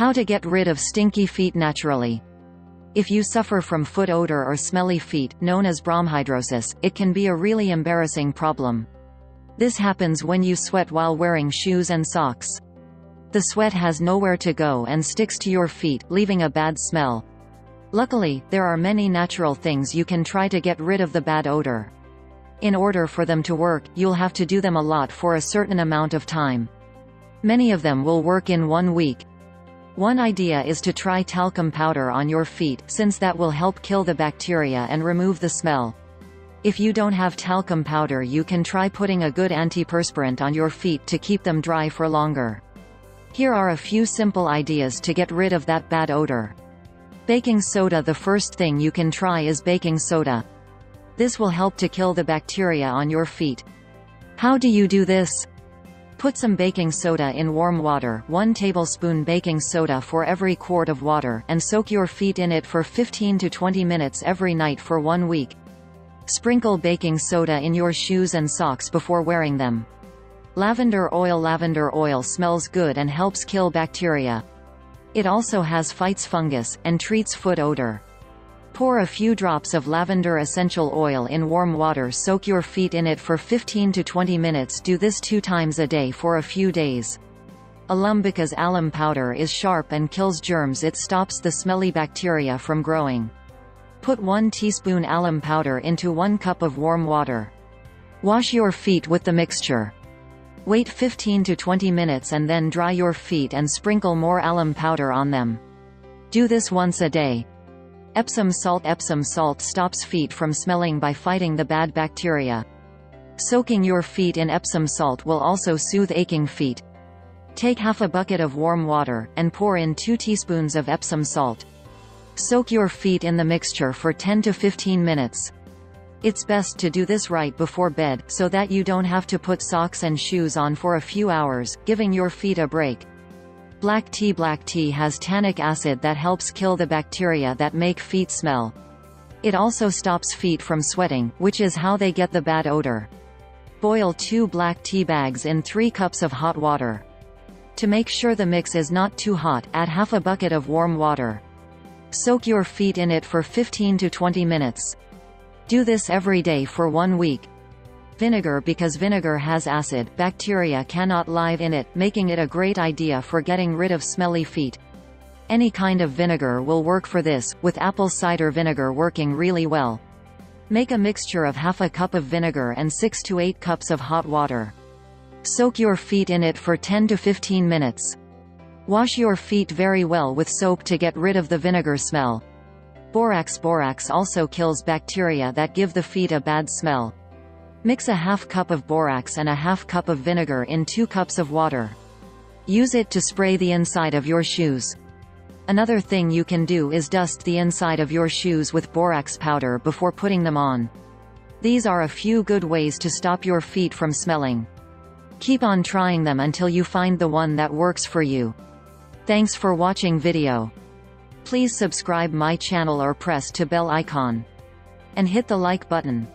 How to get rid of stinky feet naturally. If you suffer from foot odor or smelly feet, known as bromhidrosis, it can be a really embarrassing problem. This happens when you sweat while wearing shoes and socks. The sweat has nowhere to go and sticks to your feet, leaving a bad smell. Luckily, there are many natural things you can try to get rid of the bad odor. In order for them to work, you'll have to do them a lot for a certain amount of time. Many of them will work in 1 week. One idea is to try talcum powder on your feet, since that will help kill the bacteria and remove the smell. If you don't have talcum powder, you can try putting a good antiperspirant on your feet to keep them dry for longer. Here are a few simple ideas to get rid of that bad odor. Baking soda. The first thing you can try is baking soda. This will help to kill the bacteria on your feet. How do you do this? Put some baking soda in warm water, 1 tablespoon baking soda for every quart of water, and soak your feet in it for 15 to 20 minutes every night for 1 week. Sprinkle baking soda in your shoes and socks before wearing them. Lavender oil. Lavender oil smells good and helps kill bacteria. It also fights fungus, and treats foot odor. Pour a few drops of lavender essential oil in warm water. Soak your feet in it for 15 to 20 minutes. Do this 2 times a day for a few days. Alum. Because alum powder is sharp and kills germs, it stops the smelly bacteria from growing. Put 1 teaspoon alum powder into 1 cup of warm water. Wash your feet with the mixture. Wait 15 to 20 minutes and then dry your feet and sprinkle more alum powder on them. Do this once a day. Epsom salt. Epsom salt stops feet from smelling by fighting the bad bacteria. Soaking your feet in Epsom salt will also soothe aching feet. Take half a bucket of warm water, and pour in 2 teaspoons of Epsom salt. Soak your feet in the mixture for 10 to 15 minutes. It's best to do this right before bed, so that you don't have to put socks and shoes on for a few hours, giving your feet a break. Black tea. Black tea has tannic acid that helps kill the bacteria that make feet smell. It also stops feet from sweating, which is how they get the bad odor. Boil 2 black tea bags in 3 cups of hot water. To make sure the mix is not too hot, add half a bucket of warm water. Soak your feet in it for 15 to 20 minutes. Do this every day for 1 week. Vinegar. Because vinegar has acid, bacteria cannot live in it, making it a great idea for getting rid of smelly feet. Any kind of vinegar will work for this, with apple cider vinegar working really well. Make a mixture of half a cup of vinegar and 6 to 8 cups of hot water. Soak your feet in it for 10 to 15 minutes. Wash your feet very well with soap to get rid of the vinegar smell. Borax. Borax also kills bacteria that give the feet a bad smell. Mix a half cup of borax and a half cup of vinegar in 2 cups of water. Use it to spray the inside of your shoes. Another thing you can do is dust the inside of your shoes with borax powder before putting them on. These are a few good ways to stop your feet from smelling. Keep on trying them until you find the one that works for you. Thanks for watching video. Please subscribe my channel or press to bell icon. And hit the like button.